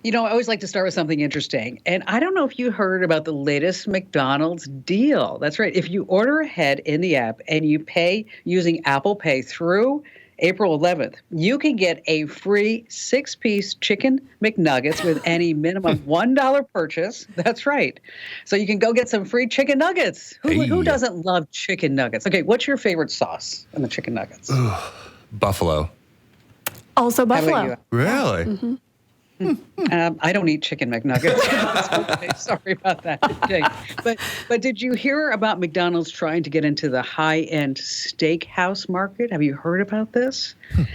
I always like to start with something interesting. And I don't know if you heard about the latest McDonald's deal. That's right. If you order ahead in the app and you pay using Apple Pay through April 11th, you can get a free 6-piece chicken McNuggets with any minimum $1 purchase. That's right. So you can go get some free chicken nuggets. Who Hey. doesn't love chicken nuggets? Okay, what's your favorite sauce on the chicken nuggets? Buffalo. Also How about buffalo. you? Really? I don't eat chicken McNuggets. Okay, sorry about that. Okay. But did you hear about McDonald's trying to get into the high-end steakhouse market? Have you heard about this?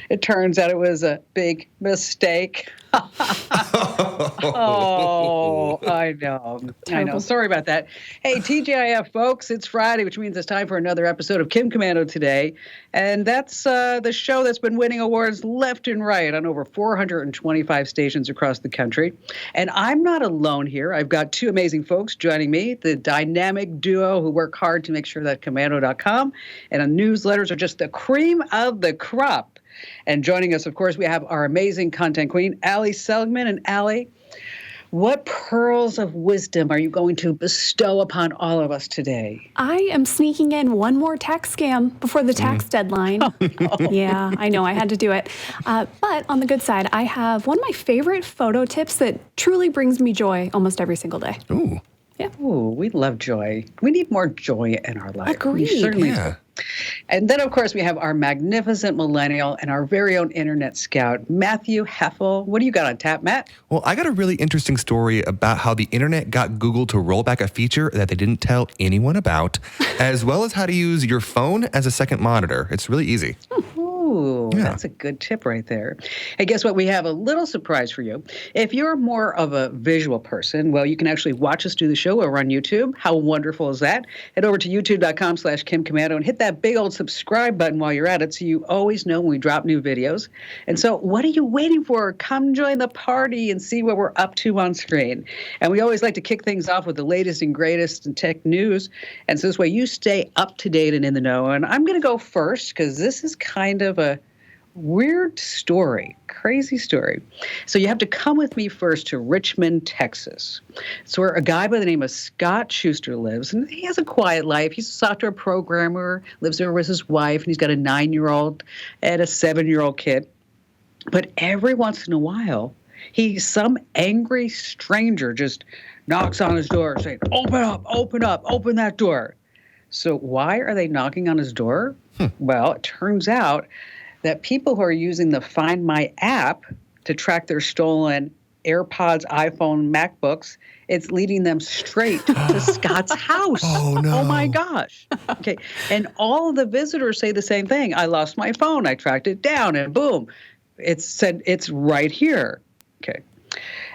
It turns out it was a big mistake. Oh, I know. Terrible. Sorry about that. Hey, TGIF, folks, it's Friday, which means it's time for another episode of Kim Komando Today. And that's the show that's been winning awards left and right on over 425 stations across the country. And I'm not alone here. I've got two amazing folks joining me, the dynamic duo who work hard to make sure that Komando.com and our newsletters are just the cream of the crop. And joining us, of course, we have our amazing content queen, Allie Seligman. And Allie, what pearls of wisdom are you going to bestow upon all of us today? I am sneaking in one more tax scam before the tax deadline. Yeah, I know, I had to do it. But on the good side, I have one of my favorite photo tips that truly brings me joy almost every single day. Ooh. Yeah. Ooh, we love joy. We need more joy in our life. Agreed. We certainly Yeah. do. And then, of course, we have our magnificent millennial and our very own internet scout, Matthew Heffel. What do you got on tap, Matt? Well, I got a really interesting story about how the internet got Google to roll back a feature that they didn't tell anyone about, as well as how to use your phone as a second monitor. It's really easy. Ooh, Yeah. that's a good tip right there. Hey, guess what? We have a little surprise for you. If you're more of a visual person, well, you can actually watch us do the show over on YouTube. How wonderful is that? Head over to youtube.com/Kim Komando and hit that big old subscribe button while you're at it so you always know when we drop new videos. And so what are you waiting for? Come join the party and see what we're up to on screen. And we always like to kick things off with the latest and greatest in tech news. And so this way you stay up to date and in the know. And I'm going to go first because this is kind of a weird story, crazy story. So you have to come with me first to Richmond, Texas. It's where a guy by the name of Scott Schuster lives, and he has a quiet life. He's a software programmer, lives there with his wife, and he's got a 9-year-old and a 7-year-old kid. But every once in a while, some angry stranger just knocks on his door saying, open up, open that door. So why are they knocking on his door? Well, it turns out that people who are using the Find My app to track their stolen AirPods, iPhone, MacBooks, it's leading them straight to Scott's house. Oh, no. Oh, my gosh. Okay. And all of the visitors say the same thing. I lost my phone. I tracked it down, and boom, it said it's right here. Okay.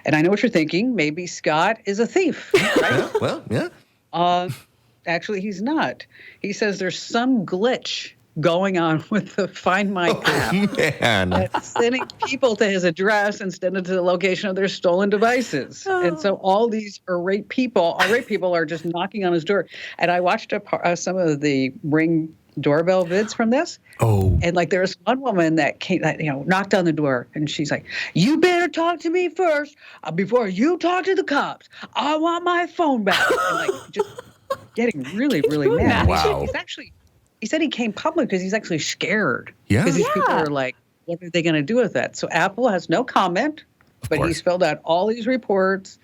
And I know what you're thinking. Maybe Scott is a thief, right? Well, yeah. Actually, he's not. He says there's some glitch going on with the Find My app. Man. That's sending people to his address instead of to the location of their stolen devices. And so all these irate people are just knocking on his door. And I watched some of the Ring doorbell vids from this. Oh. And like there was one woman that came, knocked on the door, and she's like, "You better talk to me first before you talk to the cops. I want my phone back." And like just getting really, really mad. Wow. He said he came public because he's actually scared. Yeah. Because these people Yeah. are like, what are they going to do with that? So Apple has no comment, but course. he's filled out all these reports.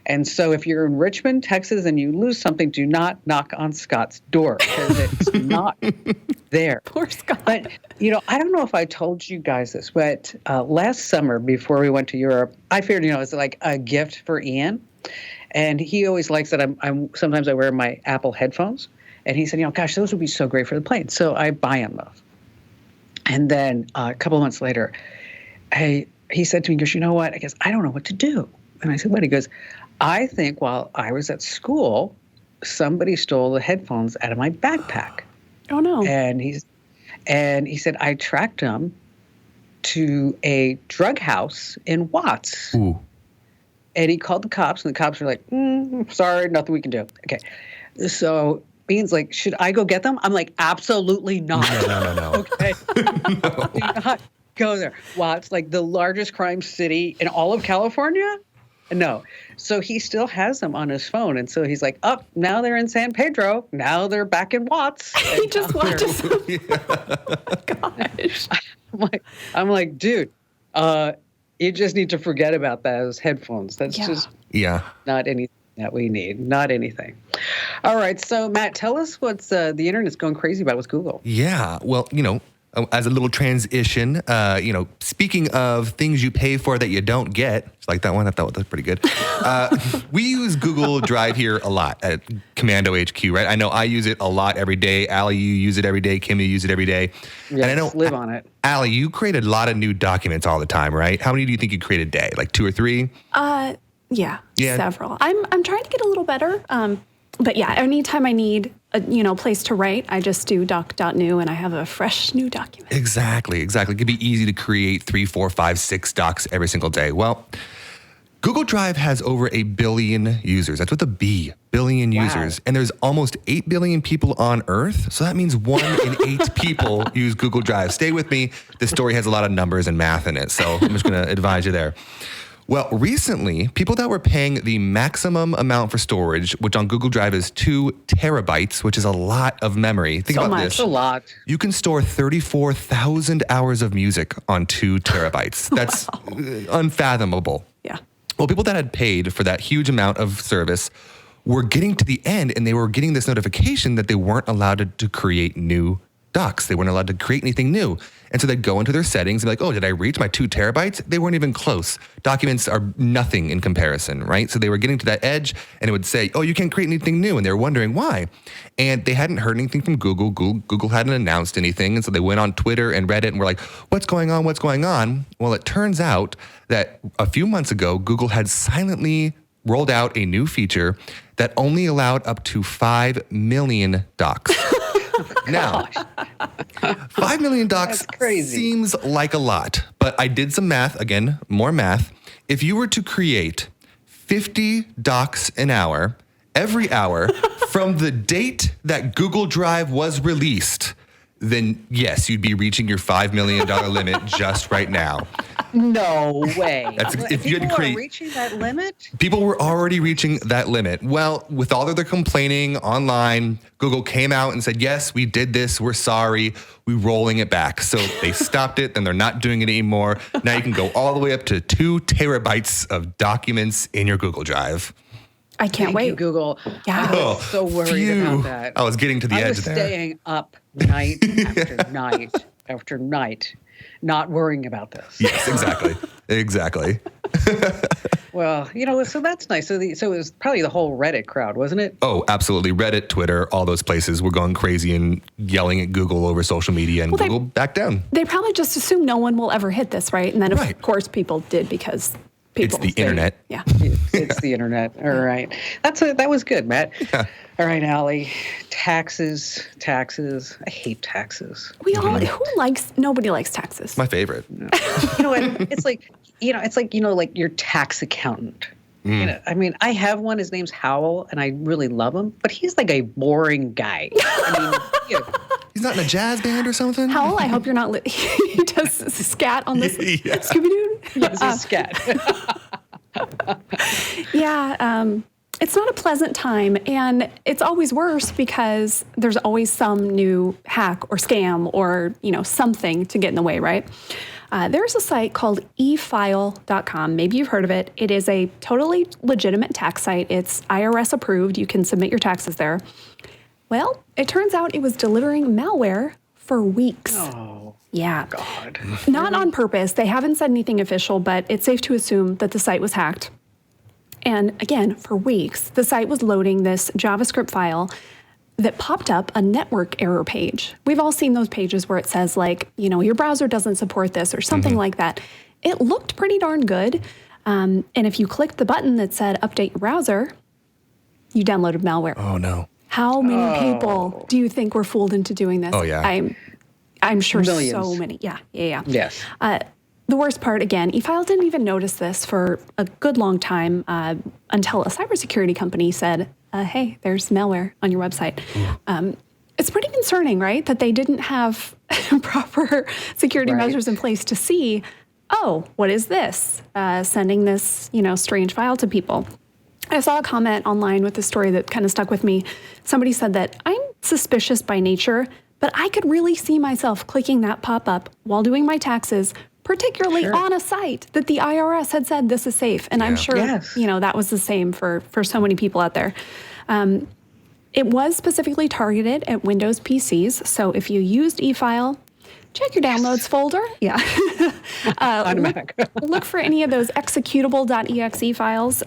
And so if you're in Richmond, Texas, and you lose something, do not knock on Scott's door because it's not there. Poor Scott. But, I don't know if I told you guys this, but last summer before we went to Europe, I figured, it's like a gift for Ian. And he always likes that sometimes I wear my Apple headphones. And he said, gosh, those would be so great for the plane. So I buy him those. And then a couple of months later, he said to me, he goes, you know what? I guess I don't know what to do. And I said, what? He goes, I think while I was at school, somebody stole the headphones out of my backpack. Oh, no. And he said, I tracked them to a drug house in Watts. Ooh. And he called the cops, and the cops were like, sorry, nothing we can do. Okay. So Bean's like, should I go get them? I'm like, absolutely not. No. Okay. Do not go there. Watts, like the largest crime city in all of California. No. So he still has them on his phone. And so he's like, oh, now they're in San Pedro. Now they're back in Watts. He just watches them. Oh my gosh. I'm like, dude, you just need to forget about those headphones. That's just not anything that we need. Not anything. All right. So, Matt, tell us what's the internet's going crazy about with Google. Yeah. Well, as a little transition, speaking of things you pay for that you don't get, just like that one, I thought that was pretty good. We use Google Drive here a lot at Komando HQ, right? I know I use it a lot every day. Allie, you use it every day. Kim, you use it every day. Yes, and I know, live on it. Allie, you create a lot of new documents all the time, right? How many do you think you create a day? Like 2 or 3? Yeah, several. I'm trying to get a little better. But yeah, anytime I need a place to write, I just do doc.new and I have a fresh new document. Exactly. It can be easy to create 3, 4, 5, 6 docs every single day. Well, Google Drive has over 1 billion users. That's with a B, billion users. And there's almost 8 billion people on Earth. So that means 1 in 8 people use Google Drive. Stay with me. This story has a lot of numbers and math in it. So I'm just going to advise you there. Well, recently, people that were paying the maximum amount for storage, which on Google Drive is 2 terabytes, which is a lot of memory. Think about this. That's a lot. You can store 34,000 hours of music on 2 terabytes. That's unfathomable. Yeah. Well, people that had paid for that huge amount of service were getting to the end and they were getting this notification that they weren't allowed to create new docs. They weren't allowed to create anything new. And so they'd go into their settings and be like, oh, did I reach my 2 terabytes? They weren't even close. Documents are nothing in comparison, right? So they were getting to that edge and it would say, oh, you can't create anything new. And they were wondering why. And they hadn't heard anything from Google. Google hadn't announced anything. And so they went on Twitter and Reddit and were like, what's going on? What's going on? Well, it turns out that a few months ago, Google had silently rolled out a new feature that only allowed up to 5 million docs. Now, 5 million docs seems like a lot, but I did some math, again, more math. If you were to create 50 docs an hour, every hour, from the date that Google Drive was released, then yes, you'd be reaching your $5 million limit just right now. No way. If you had to create, are reaching that limit? People were already reaching that limit. Well, with all of their complaining online, Google came out and said, yes, we did this. We're sorry. We're rolling it back. So they stopped it, then they're not doing it anymore. Now you can go all the way up to 2 terabytes of documents in your Google Drive. I can't wait. You, Google. Yeah. I was so worried about that. I was getting to the edge there. I was staying up night after night after night, not worrying about this. Yes, exactly. Exactly. Well, so that's nice. So it was probably the whole Reddit crowd, wasn't it? Oh, absolutely. Reddit, Twitter, all those places were going crazy and yelling at Google over social media, and Google backed down. They probably just assume no one will ever hit this, right? And then, of course, people did because people. It's the internet. Yeah. It's the internet. All right. That was good, Matt. Yeah. All right, Allie. Taxes. I hate taxes. Nobody likes taxes. My favorite. No. You know what? It's like your tax accountant. I mean, I have one. His name's Howell, and I really love him, but he's like a boring guy. He's not in a jazz band or something? Howell, I hope you're not. He does scat on this Scooby-Doo. Yes, a scat. It's not a pleasant time, and it's always worse because there's always some new hack or scam or, something to get in the way, right? There's a site called efile.com. Maybe you've heard of it. It is a totally legitimate tax site. It's IRS approved. You can submit your taxes there. Well, it turns out it was delivering malware for weeks. Oh, yeah. God. Not on purpose. They haven't said anything official, but it's safe to assume that the site was hacked. And again, for weeks, the site was loading this JavaScript file that popped up a network error page. We've all seen those pages where it says your browser doesn't support this or something like that. It looked pretty darn good. And if you clicked the button that said update your browser, you downloaded malware. Oh, no. How many people do you think were fooled into doing this? Oh, yeah. I'm sure Millions. so many. Yeah. Yes. The worst part, again, eFile didn't even notice this for a good long time until a cybersecurity company said, hey, there's malware on your website. It's pretty concerning, right, that they didn't have proper security measures in place to see, oh, what is this? Sending this, strange file to people. I saw a comment online with a story that kind of stuck with me. Somebody said that I'm suspicious by nature, but I could really see myself clicking that pop-up while doing my taxes, particularly on a site that the IRS had said this is safe. And I'm sure, that was the same for so many people out there. It was specifically targeted at Windows PCs. So if you used eFile, check your downloads folder. Yeah. Look for any of those executable.exe files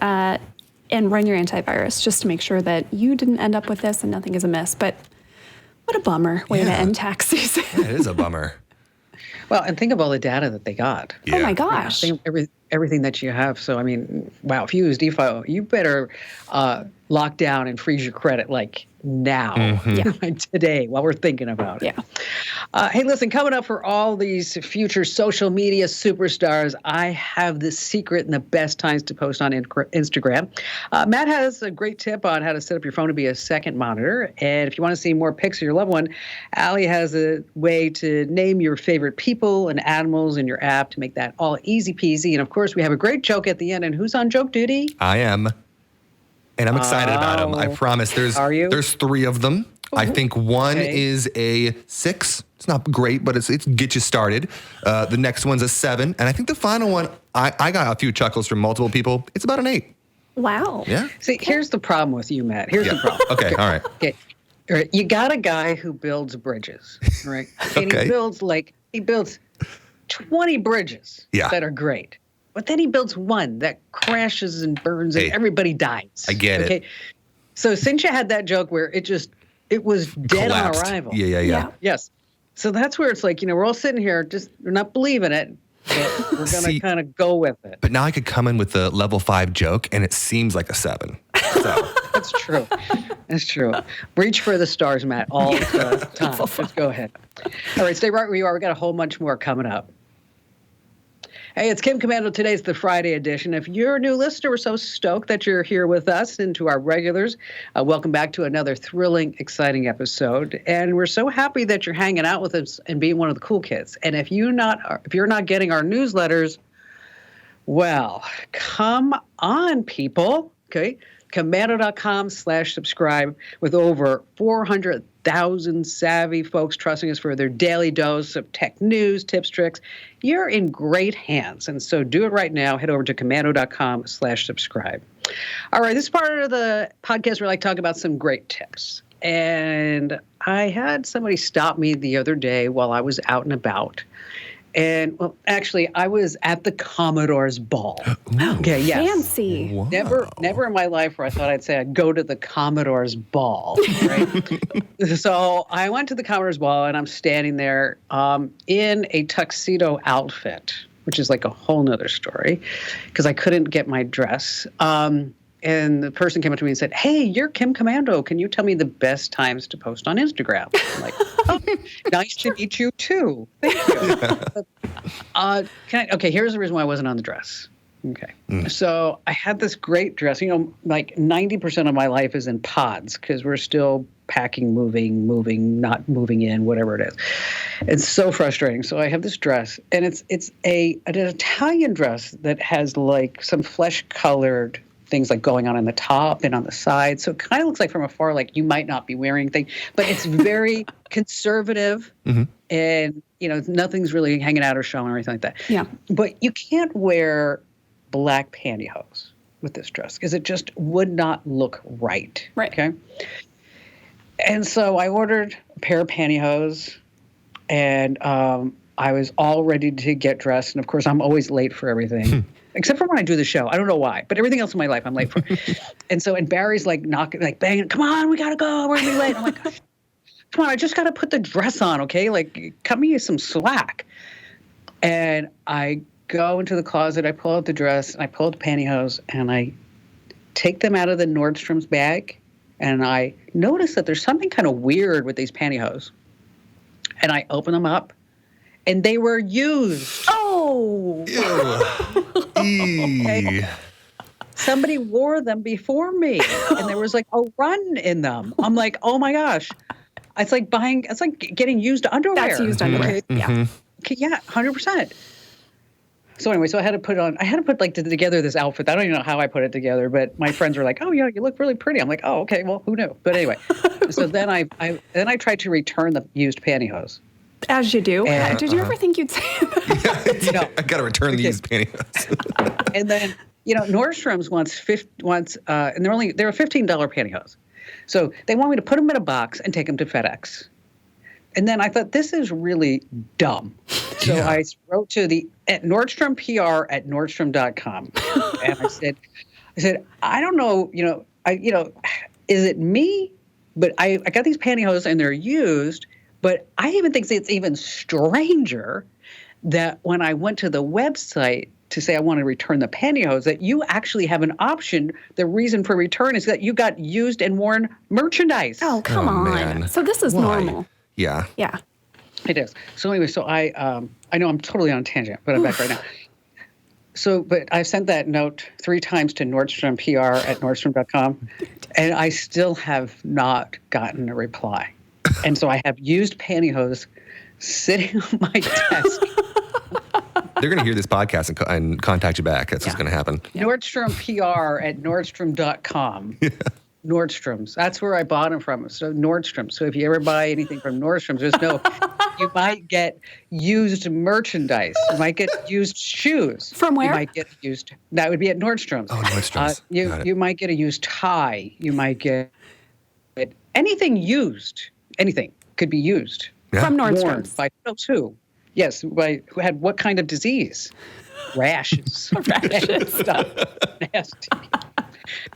and run your antivirus just to make sure that you didn't end up with this and nothing is amiss. But what a bummer way to end tax season. Yeah, it is a bummer. Well, and think of all the data that they got. Yeah. Oh my gosh. Think of everything that you have. So, I mean, wow, if you use eFile, you better lock down and freeze your credit like now, like today, while we're thinking about it. Yeah. Hey, listen, coming up for all these future social media superstars, I have the secret and the best times to post on Instagram. Matt has a great tip on how to set up your phone to be a second monitor. And if you want to see more pics of your loved one, Allie has a way to name your favorite people and animals in your app to make that all easy peasy. And of course, we have a great joke at the end. And who's on joke duty? I am. And I'm excited about them. I promise. There's 3 of them. I think one is a 6. It's not great, but it's get you started. The next one's a 7. And I think the final one, I got a few chuckles from multiple people. It's about an 8. Wow. Yeah. See, here's the problem with you, Matt. Here's the problem. Okay. All right. Okay. All right. You got a guy who builds bridges, right? And Okay. he builds 20 bridges that are great. But then he builds one that crashes and burns and everybody dies. I get it. So since you had that joke where it was dead Collapsed. on arrival. Yeah. Yes. So that's where it's like, we're all sitting here we're not believing it, but we're going to kind of go with it. But now I could come in with the level 5 joke and it seems like a 7. So. That's true. That's true. Reach for the stars, Matt, all the time. Let's go ahead. All right, stay right where you are. We got a whole bunch more coming up. Hey, it's Kim Komando. Today's the Friday edition. If you're a new listener, we're so stoked that you're here with us and to our regulars. Welcome back to another thrilling, exciting episode. And we're so happy that you're hanging out with us and being one of the cool kids. And if you're not getting our newsletters, well, come on, people. Okay. Komando.com/subscribe with over 400,000 savvy folks trusting us for their daily dose of tech news, tips, tricks. You're in great hands. And so do it right now. Head over to Komando.com/subscribe. All right. This is part of the podcast where I like to talk about some great tips. And I had somebody stop me the other day while I was out and about. And, well, actually, I was at the Commodore's ball. Okay, yes. Fancy. Wow. Never in my life where I thought I'd go to the Commodore's ball, right? So I went to the Commodore's ball, and I'm standing there in a tuxedo outfit, which is like a whole nother story, because I couldn't get my dress. And the person came up to me and said, "Hey, you're Kim Komando. Can you tell me the best times to post on Instagram?" I'm like, "Oh, nice to meet you too. Thank you." Okay, here's the reason why I wasn't on the dress. Okay. So I had this great dress. Like 90% of my life is in pods because we're still packing, moving, not moving in, whatever it is. It's so frustrating. So I have this dress, and it's an Italian dress that has like some flesh-colored things like going on the top and on the side. So it kind of looks like from afar, like you might not be wearing things, but it's very conservative and, nothing's really hanging out or showing or anything like that. Yeah. But you can't wear black pantyhose with this dress because it just would not look right. Right. Okay. And so I ordered a pair of pantyhose and I was all ready to get dressed. And of course, I'm always late for everything. Except for when I do the show. I don't know why, but everything else in my life I'm late for. And Barry's like knocking, like banging, "Come on, we got to go. We're going to be late." I'm like, "Come on, I just got to put the dress on, okay? Like, cut me some slack." And I go into the closet, I pull out the dress, and I pull out the pantyhose, and I take them out of the Nordstrom's bag, and I notice that there's something kind of weird with these pantyhose. And I open them up, and they were used. Oh! Okay. Somebody wore them before me, and there was like a run in them. I'm like, oh my gosh. It's like getting used underwear. That's used underwear. Okay. Yeah. Okay, yeah, 100%. So anyway, so I had to put like together this outfit. I don't even know how I put it together, but my friends were like, "Oh yeah, you look really pretty." I'm like, "Oh okay, well who knew?" But anyway, so then I tried to return the used pantyhose. As you do. And, Did you ever think you'd say that? I got to return these pantyhose. And then Nordstrom's wants and they're $15 pantyhose, so they want me to put them in a box and take them to FedEx. And then I thought, this is really dumb. So I wrote to at Nordstrom PR at Nordstrom.com. And I said, I don't know, is it me? But I got these pantyhose and they're used, but I even think it's even stranger that when I went to the website to say I want to return the pantyhose, that you actually have an option. The reason for return is that you got used and worn merchandise. Oh, come on. Man. So this is normal. Yeah. Yeah. It is. So anyway, so I know I'm totally on a tangent, but I'm back right now. So, but I've sent that note 3 times to Nordstrom PR at Nordstrom.com, and I still have not gotten a reply. And so I have used pantyhose sitting on my desk. They're going to hear this podcast and contact you back. That's what's going to happen. Nordstrom PR at Nordstrom.com. Yeah. Nordstrom's. That's where I bought them from. So Nordstrom. So if you ever buy anything from Nordstrom's, just know you might get used merchandise. You might get used shoes. From where? You might get used. That would be at Nordstrom's. Oh, Nordstrom's. You might get a used tie. You might get anything used. Anything could be used. Yeah. From Worn Nordstrom's. by who knows who. Yes, who had what kind of disease? Rashes. Rashes. Stuff. Nasty.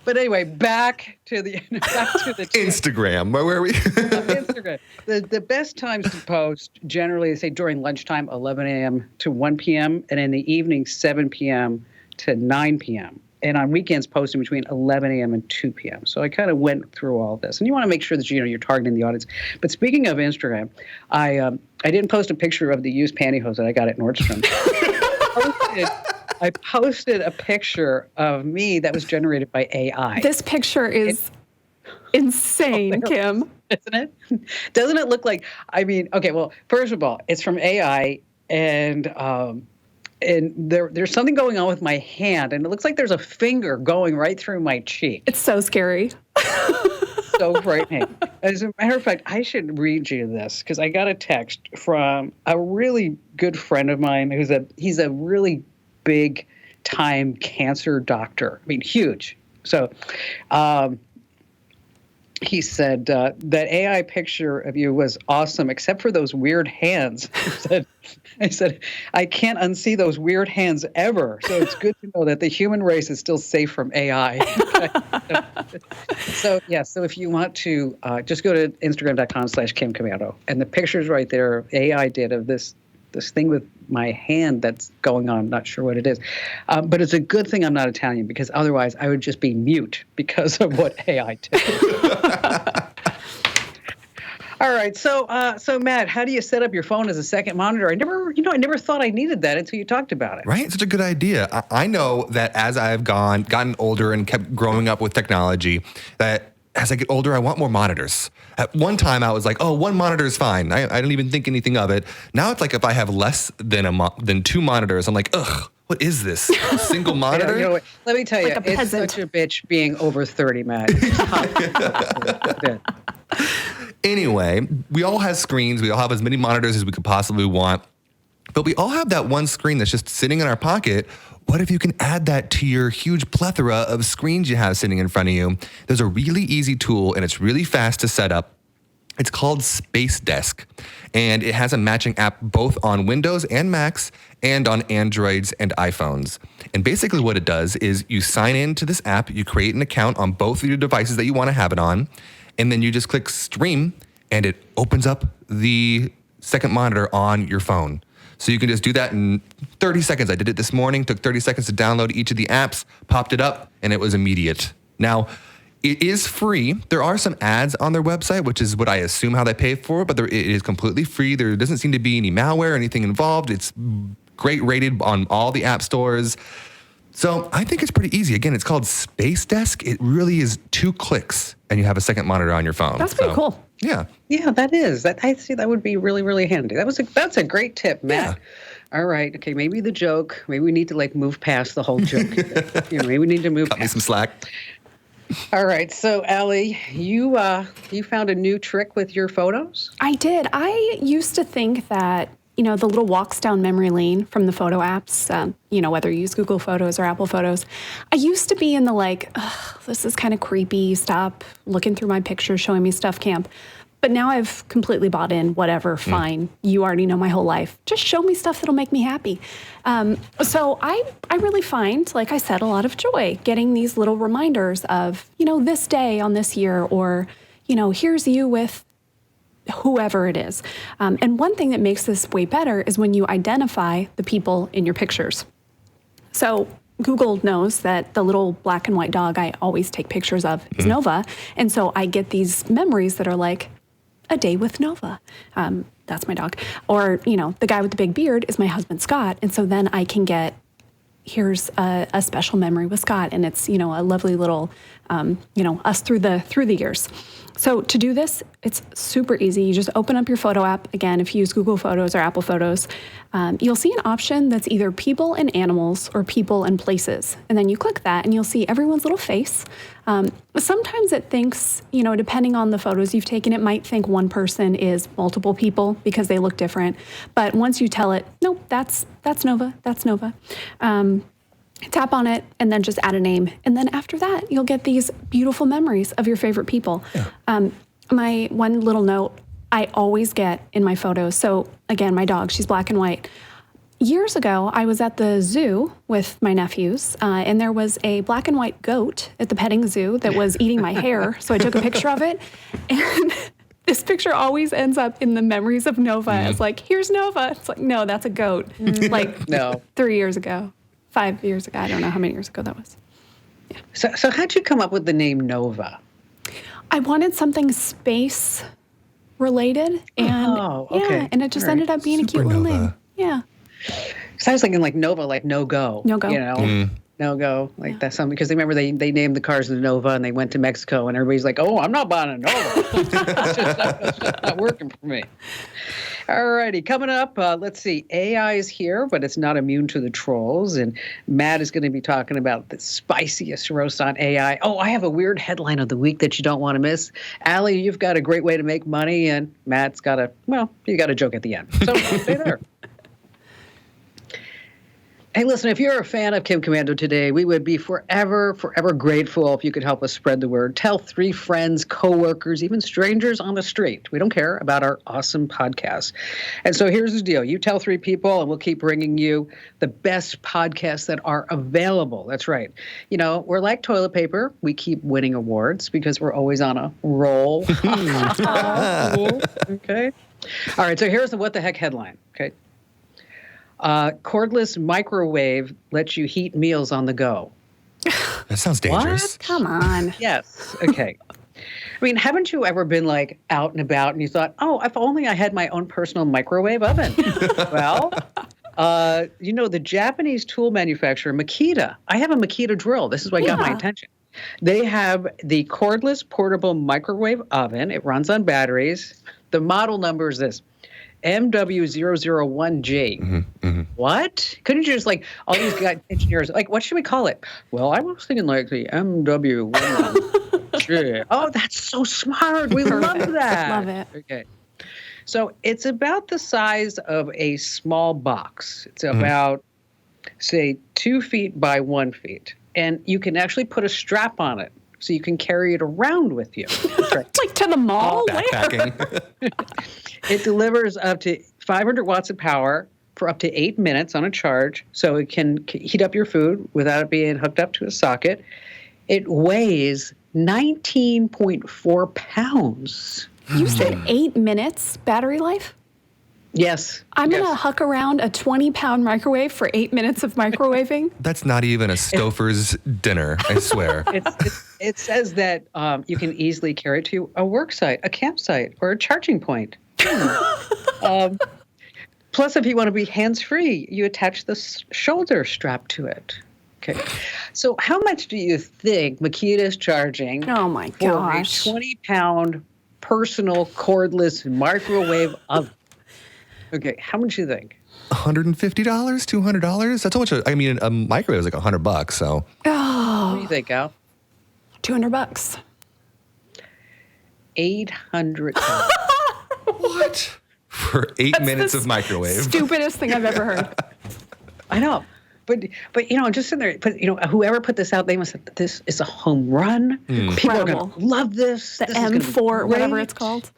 But anyway, back to the Instagram. Where were we? Instagram. The best times to post generally, they say during lunchtime, 11 a.m. to 1 p.m., and in the evening, 7 p.m. to 9 p.m. And on weekends, posting between 11 a.m. and 2 p.m. So I kind of went through all this, and you want to make sure that you're targeting the audience. But speaking of Instagram, I didn't post a picture of the used pantyhose that I got at Nordstrom. I posted a picture of me that was generated by AI. This picture is insane, Kim. Isn't it? Doesn't it look like, okay, well, first of all, it's from AI, and there's something going on with my hand, and it looks like there's a finger going right through my cheek. It's so scary. So frightening. As a matter of fact, I should read you this, because I got a text from a really good friend of mine he's a really big time cancer doctor. I mean, huge. So he said that AI picture of you was awesome, except for those weird hands. I said, I can't unsee those weird hands ever. So it's good to know that the human race is still safe from AI. So if you want to, just go to Instagram.com/Kim Komando. And the picture's right there. AI did of this thing with my hand that's going on. Not sure what it is. But it's a good thing I'm not Italian, because otherwise I would just be mute because of what AI did. All right. So Matt, how do you set up your phone as a second monitor? I never thought I needed that until you talked about it. Right? Such a good idea. I know that as I've gotten older and kept growing up with technology, that as I get older, I want more monitors. At one time, I was like, oh, one monitor is fine. I didn't even think anything of it. Now it's like if I have less than 2 monitors, I'm like, ugh, what is this? A single monitor? You know what? Let me tell you, Like a it's peasant. such a bitch being over 30, Matt. Anyway, we all have screens. We all have as many monitors as we could possibly want. But we all have that one screen that's just sitting in our pocket. What if you can add that to your huge plethora of screens you have sitting in front of you? There's a really easy tool, and it's really fast to set up. It's called Space Desk, and it has a matching app both on Windows and Macs and on Androids and iPhones. And basically what it does is you sign into this app, you create an account on both of your devices that you want to have it on, and then you just click Stream, and it opens up the second monitor on your phone. So you can just do that in 30 seconds. I did it this morning, took 30 seconds to download each of the apps, popped it up, and it was immediate. Now, it is free. There are some ads on their website, which is what I assume how they pay for it, but it is completely free. There doesn't seem to be any malware or anything involved. It's great rated on all the app stores. So I think it's pretty easy. Again, it's called Space Desk. It really is 2 clicks, and you have a second monitor on your phone. That's pretty cool. Yeah. Yeah, that is. I see that would be really, really handy. That's a great tip, Matt. All right. Okay. Maybe the joke. Maybe we need to like move past the whole joke. Maybe we need to move Cut me past. some slack. All right. So, Allie, you found a new trick with your photos? I did. I used to think that, the little walks down memory lane from the photo apps, whether you use Google Photos or Apple Photos, I used to be in the like, this is kind of creepy, stop looking through my pictures, showing me stuff camp. But now I've completely bought in, whatever, fine. You already know my whole life. Just show me stuff that'll make me happy. So I really find, like I said, a lot of joy getting these little reminders of, this day on this year, or, here's you with whoever it is. And one thing that makes this way better is when you identify the people in your pictures. So Google knows that the little black and white dog I always take pictures of is Nova. And so I get these memories that are like, a day with Nova. That's my dog. Or, the guy with the big beard is my husband, Scott. And so then I can get, here's a special memory with Scott. And it's, a lovely little, us through the years. So to do this, it's super easy. You just open up your photo app. Again, if you use Google Photos or Apple Photos, you'll see an option that's either people and animals or people and places. And then you click that and you'll see everyone's little face. Sometimes it thinks, depending on the photos you've taken, it might think one person is multiple people because they look different. But once you tell it, nope, that's Nova, that's Nova. Tap on it and then just add a name. And then after that, you'll get these beautiful memories of your favorite people. Yeah. My one little note I always get in my photos. So again, my dog, she's black and white. Years ago, I was at the zoo with my nephews, and there was a black and white goat at the petting zoo that was eating my hair. So I took a picture of it. And this picture always ends up in the memories of Nova as like, here's Nova. It's like, no, that's a goat. Like No. 3 years ago. 5 years ago. I don't know how many years ago that was. Yeah. So how'd you come up with the name Nova? I wanted something space related, and okay. and it just ended up being a cute little name. Yeah. Because I was thinking like Nova, like no go. No go. No go. Like that's something, because they remember they named the cars the Nova and they went to Mexico and everybody's like, oh, I'm not buying a Nova. It's just not working for me. All righty, coming up, let's see. AI is here, but it's not immune to the trolls. And Matt is going to be talking about the spiciest roast on AI. Oh, I have a weird headline of the week that you don't want to miss. Allie, you've got a great way to make money, and Matt's got you got a joke at the end. So stay there. Hey, listen, if you're a fan of Kim Komando today, we would be forever grateful if you could help us spread the word. Tell 3 friends, coworkers, even strangers on the street. We don't care about our awesome podcast. And so here's the deal. You tell 3 people, and we'll keep bringing you the best podcasts that are available. That's right. We're like toilet paper. We keep winning awards because we're always on a roll. Okay. All right, so here's the what the heck headline, okay? Cordless microwave lets you heat meals on the go. That sounds dangerous. What? Come on. Yes. Okay. I mean, haven't you ever been like out and about and you thought, oh, if only I had my own personal microwave oven? Well, the Japanese tool manufacturer Makita. I have a Makita drill. This is what got my attention. They have the cordless portable microwave oven. It runs on batteries. The model number is this. MW001G. What? Couldn't you just like all these guys, engineers, like, what should we call it? Well, I was thinking like the MW1G. Oh, that's so smart. We love that. Love it. Okay. So it's about the size of a small box. It's about, say, 2 feet by 1 feet. And you can actually put a strap on it so you can carry it around with you. Like to the mall? Backpacking. It delivers up to 500 watts of power for up to 8 minutes on a charge, so it can heat up your food without it being hooked up to a socket. It weighs 19.4 pounds. You said 8 minutes battery life? Yes. I'm going to huck around a 20-pound microwave for 8 minutes of microwaving? That's not even a Stouffer's dinner, I swear. It says that you can easily carry it to a work site, a campsite, or a charging point. Plus, if you want to be hands-free, you attach the shoulder strap to it. Okay. So how much do you think Makita's charging Oh, my gosh. for a 20-pound personal cordless microwave oven? Okay, how much do you think? $150, $200. That's how much. I mean, a microwave is like $100. So. What do you think, Al? $200. $800. What? For 8 minutes of microwave. Stupidest thing I've ever heard. I know. But just in there, whoever put this out, they must have, this is a home run. People are going to love this. The This is gonna be M4, whatever great. it's called.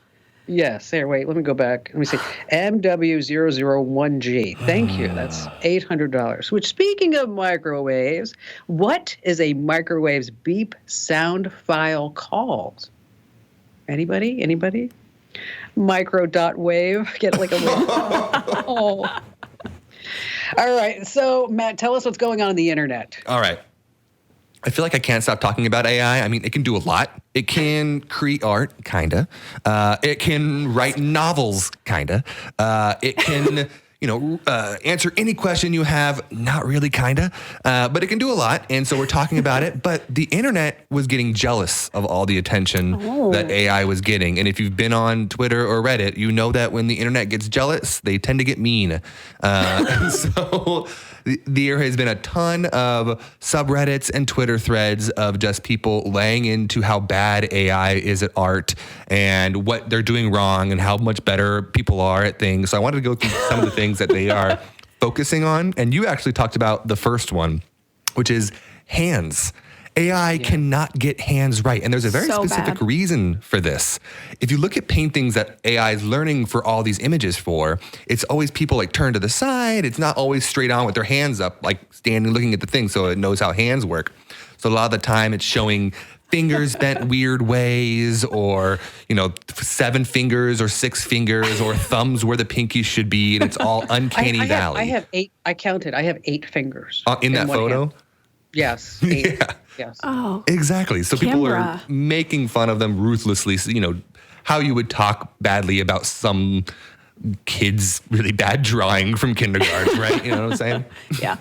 Yes. There, wait, let me go back. Let me see. MW001G. Thank you. That's $800. Which, speaking of microwaves, what is a microwave's beep sound file called? Anybody? Micro.wave. Get like a wave. Oh. All right. So, Matt, tell us what's going on the internet. All right. I feel like I can't stop talking about AI. I mean, it can do a lot. It can create art, kinda. It can write novels, kinda. It can, answer any question you have, not really, kinda. But it can do a lot, and so we're talking about it. But the internet was getting jealous of all the attention that AI was getting. And if you've been on Twitter or Reddit, you know that when the internet gets jealous, they tend to get mean. And so there has been a ton of subreddits and Twitter threads of just people laying into how bad AI is at art and what they're doing wrong and how much better people are at things. So I wanted to go through some of the things that they are focusing on. And you actually talked about the first one, which is hands. AI cannot get hands right. And there's a very specific reason for this. If you look at paintings that AI is learning for all these images for, it's always people like turned to the side. It's not always straight on with their hands up, like standing looking at the thing so it knows how hands work. So a lot of the time it's showing fingers bent weird ways or, 7 fingers or 6 fingers or thumbs where the pinky should be. And it's all uncanny valley. I have 8. I counted. I have 8 fingers. In that photo? Hand. Yes. 8. Yeah. Yes. Oh. Exactly. So people are Camera. making fun of them ruthlessly. So, how you would talk badly about some kid's really bad drawing from kindergarten, right? You know what I'm saying? Yeah.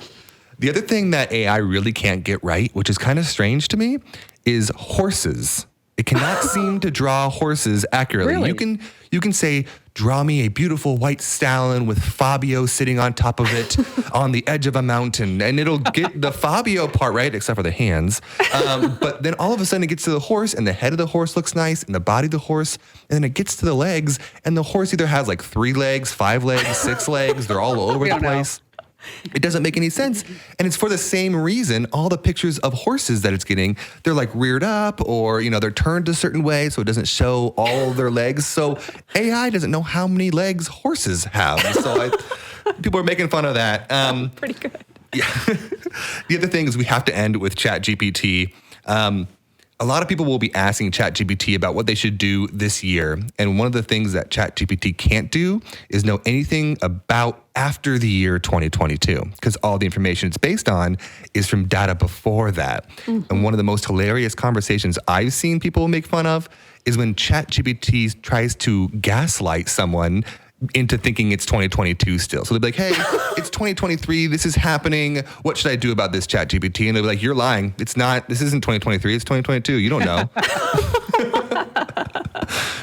The other thing that AI really can't get right, which is kind of strange to me, is horses. It cannot seem to draw horses accurately. Really? You can say, draw me a beautiful white stallion with Fabio sitting on top of it on the edge of a mountain. And it'll get the Fabio part right, except for the hands. But then all of a sudden it gets to the horse and the head of the horse looks nice and the body of the horse. And then it gets to the legs and the horse either has like 3 legs, 5 legs, 6 legs. They're all over the place. It doesn't make any sense. And it's for the same reason all the pictures of horses that it's getting, they're like reared up or, they're turned a certain way so it doesn't show all of their legs. So AI doesn't know how many legs horses have. So people are making fun of that. Pretty good. Yeah. The other thing is we have to end with ChatGPT. A lot of people will be asking ChatGPT about what they should do this year. And one of the things that ChatGPT can't do is know anything about after the year 2022, because all the information it's based on is from data before that. Mm-hmm. And one of the most hilarious conversations I've seen people make fun of is when ChatGPT tries to gaslight someone into thinking it's 2022 still. So they'll be like, hey, it's 2023. This is happening. What should I do about this, ChatGPT? And they'll be like, you're lying. It's not. This isn't 2023. It's 2022. You don't know.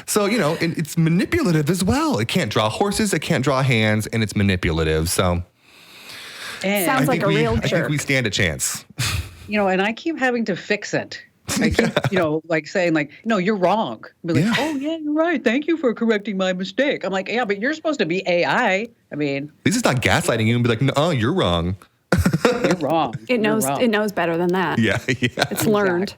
So, it's manipulative as well. It can't draw horses. It can't draw hands. And it's manipulative. So Sounds like a real jerk. I think we stand a chance. And I keep having to fix it. I keep, saying no, you're wrong. Be like, oh, yeah, you're right. Thank you for correcting my mistake. I'm like, yeah, but you're supposed to be AI. I mean. This is not gaslighting you and be like, no, you're wrong. You're wrong. It knows better than that. Yeah. It's learned.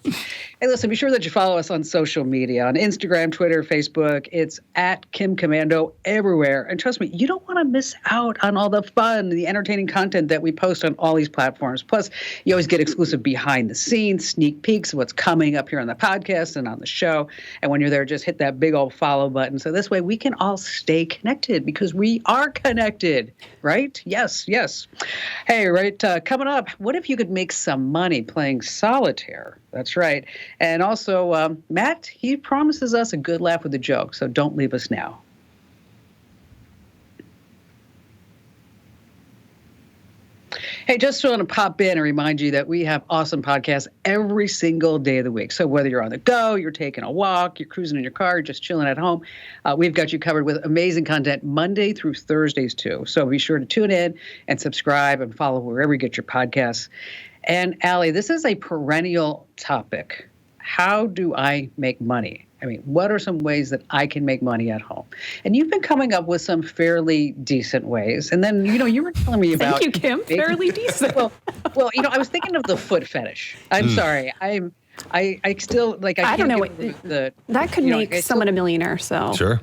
Hey, listen, be sure that you follow us on social media, on Instagram, Twitter, Facebook. It's at Kim Komando everywhere. And trust me, you don't want to miss out on all the fun, the entertaining content that we post on all these platforms. Plus, you always get exclusive behind-the-scenes, sneak peeks of what's coming up here on the podcast and on the show. And when you're there, just hit that big old follow button. So this way we can all stay connected because we are connected, right? Yes. Hey, right, coming up, what if you could make some money playing Solitaire? That's right. And also, Matt, he promises us a good laugh with a joke, so don't leave us now. Hey, just want to pop in and remind you that we have awesome podcasts every single day of the week. So whether you're on the go, you're taking a walk, you're cruising in your car, you're just chilling at home, we've got you covered with amazing content Monday through Thursdays too. So be sure to tune in and subscribe and follow wherever you get your podcasts. And Allie, this is a perennial topic. How do I make money? I mean, what are some ways that I can make money at home? And you've been coming up with some fairly decent ways. And then, you were telling me about... Thank you, Kim. Fairly decent. well, I was thinking of the foot fetish. I'm sorry. I still, I don't know what that could make someone a millionaire, so... Sure.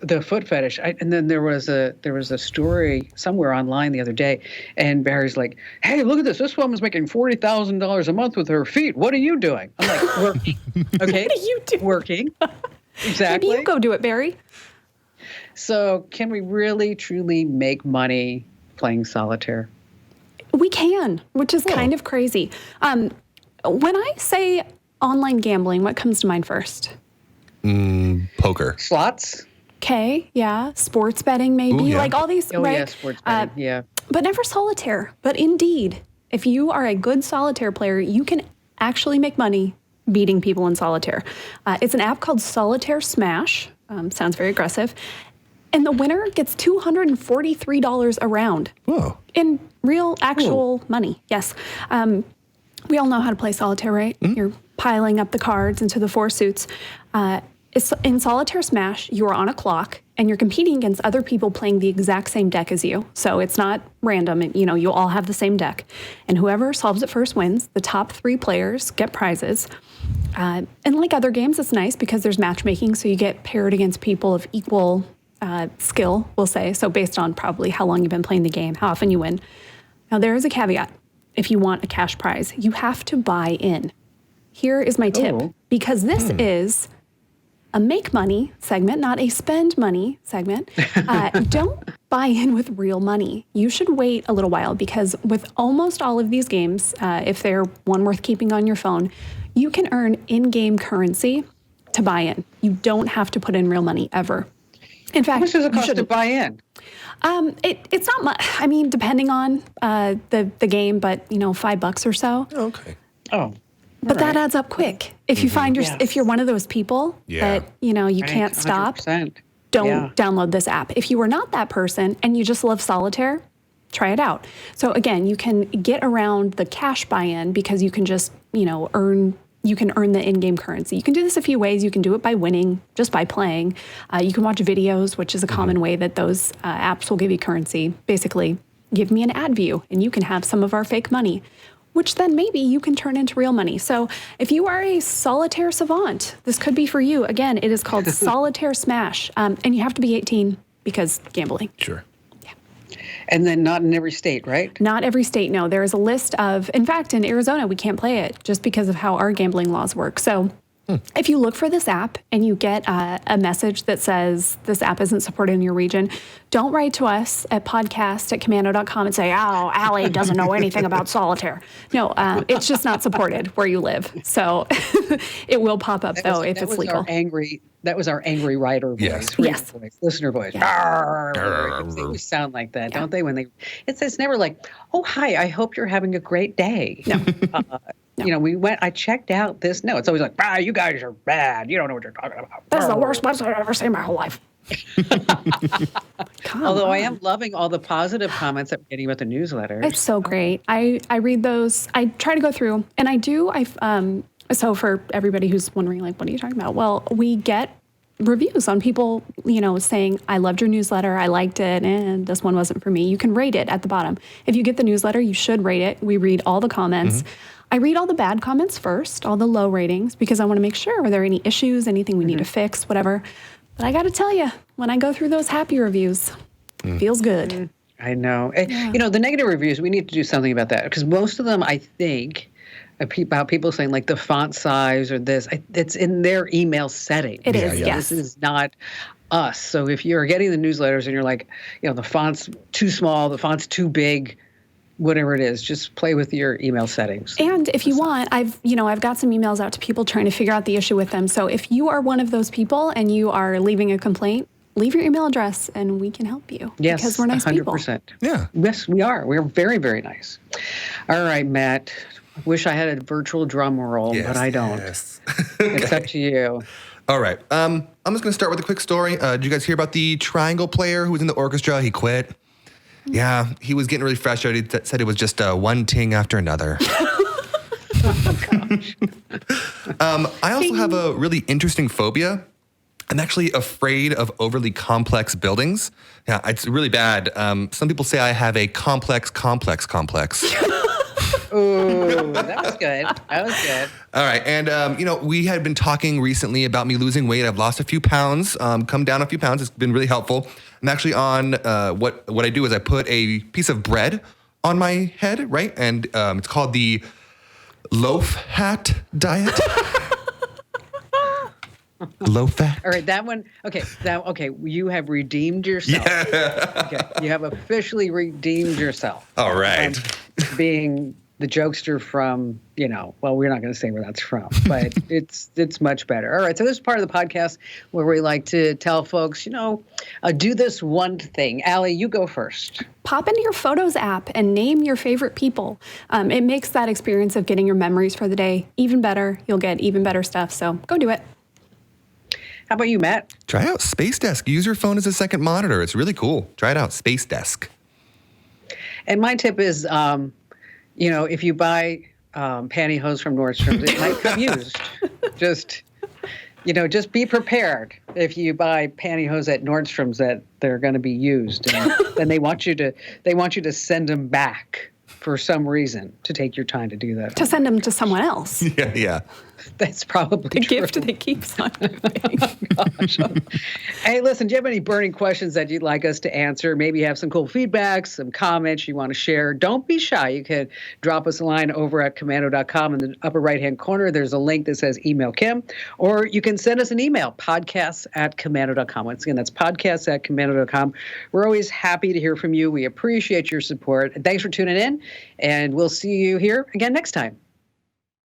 The foot fetish. And then there was a story somewhere online the other day, and Barry's like, "Hey, look at this! This woman's making $40,000 a month with her feet. What are you doing?" I'm like, "Working." Okay, what are you doing? Working. Exactly. Maybe you go do it, Barry. So, can we really truly make money playing solitaire? We can, which is kind of crazy. When I say online gambling, what comes to mind first? Poker. Slots. Okay, yeah. Sports betting, maybe. Ooh, yeah. Like all these, Oh, right? yeah, sports betting, yeah. But never solitaire. But indeed, if you are a good solitaire player, you can actually make money beating people in solitaire. It's an app called Solitaire Smash. Sounds very aggressive. And the winner gets $243 a round. Whoa. In real, actual money, yes. We all know how to play solitaire, right? Mm-hmm. You're piling up the cards into the four suits. In Solitaire Smash, you are on a clock, and you're competing against other people playing the exact same deck as you. So it's not random. You all have the same deck. And whoever solves it first wins. The top 3 players get prizes. And like other games, it's nice because there's matchmaking, so you get paired against people of equal skill, we'll say. So based on probably how long you've been playing the game, how often you win. Now, there is a caveat. If you want a cash prize, you have to buy in. Here is my tip. Because this is a make money segment, not a spend money segment. Don't buy in with real money. You should wait a little while because with almost all of these games, if they're one worth keeping on your phone, you can earn in-game currency to buy in. You don't have to put in real money ever. In fact, how much does it cost to buy in? It's not much. I mean, depending on the game, but $5 or so. Okay. Oh. But that adds up quick. If you find if you're one of those people that you can't stop, 100%. don't download this app. If you are not that person and you just love solitaire, try it out. So again, you can get around the cash buy-in because you can just earn the in-game currency. You can do this a few ways. You can do it by winning, just by playing. You can watch videos, which is a common way that those apps will give you currency. Basically, give me an ad view, and you can have some of our fake money, which then maybe you can turn into real money. So if you are a solitaire savant, this could be for you. Again, it is called Solitaire Smash, and you have to be 18 because gambling. Sure. And then not in every state, right? Not every state, no. There is a list of, in fact, in Arizona, we can't play it just because of how our gambling laws work. So if you look for this app and you get a message that says this app isn't supported in your region, don't write to us at podcast@komando.com and say, "Oh, Allie doesn't know anything about solitaire." No, it's just not supported where you live. So it will pop up, though, if it's legal. That was our angry writer voice. Yes. Voice, listener voice. Yes. They always sound like that, don't they? When it's never like, "Oh, hi, I hope you're having a great day." No. No. I checked out this. No, it's always like, you guys are bad. You don't know what you're talking about. That's the worst website I've ever seen in my whole life. Although I am loving all the positive comments that we're getting about the newsletters. It's so great. I read those. I try to go through, and I do. So for everybody who's wondering, like, what are you talking about? Well, we get reviews on people, saying, I loved your newsletter, I liked it, and this one wasn't for me. You can rate it at the bottom. If you get the newsletter, you should rate it. We read all the comments. I read all the bad comments first, all the low ratings, because I want to make sure, are there any issues, anything we need to fix, whatever. But I got to tell you, when I go through those happy reviews, it feels good. I know. The negative reviews, we need to do something about that, because most of them, I think, about people saying like the font size or this, it's in their email setting. It is, yes. This is not us. So if you're getting the newsletters and you're like, the font's too small, the font's too big, whatever it is, just play with your email settings. And if you want, I've got some emails out to people trying to figure out the issue with them. So if you are one of those people and you are leaving a complaint, leave your email address and we can help you. Yes, because we're nice 100%. people. Yeah. Yes, we are. We're very, very nice. All right, Matt. Wish I had a virtual drum roll, but I don't. Yes. It's up to you. All right. I'm just going to start with a quick story. Did you guys hear about the triangle player who was in the orchestra? He quit. Yeah, he was getting really frustrated. He said it was just one ting after another. I also have a really interesting phobia. I'm actually afraid of overly complex buildings. Yeah, it's really bad. Some people say I have a complex. Ooh, that was good. That was good. All right. And, we had been talking recently about me losing weight. I've lost a few pounds, come down a few pounds. It's been really helpful. I'm actually on what I do is I put a piece of bread on my head, right? And it's called the loaf hat diet. Low fat. All right, that one. Okay, you have redeemed yourself. Yeah. Okay, you have officially redeemed yourself. All right. Being the jokester from, well, we're not going to say where that's from, but it's much better. All right, so this is part of the podcast where we like to tell folks, do this one thing. Allie, you go first. Pop into your Photos app and name your favorite people. It makes that experience of getting your memories for the day even better. You'll get even better stuff, so go do it. How about you, Matt? Try out Space Desk. Use your phone as a second monitor. It's really cool. Try it out, Space Desk. And my tip is, if you buy pantyhose from Nordstrom's, it might come used. Just be prepared if you buy pantyhose at Nordstrom's that they're going to be used, and then they want you to send them back for some reason to take your time to do that. To send them to someone else. Yeah. That's probably the true. gift that keeps on giving. Oh, gosh. Hey, listen, do you have any burning questions that you'd like us to answer? Maybe you have some cool feedback, some comments you want to share. Don't be shy. You can drop us a line over at Komando.com. In the upper right-hand corner, there's a link that says Email Kim. Or you can send us an email, podcasts@Komando.com. Once again, that's podcasts@Komando.com. We're always happy to hear from you. We appreciate your support. Thanks for tuning in, and we'll see you here again next time.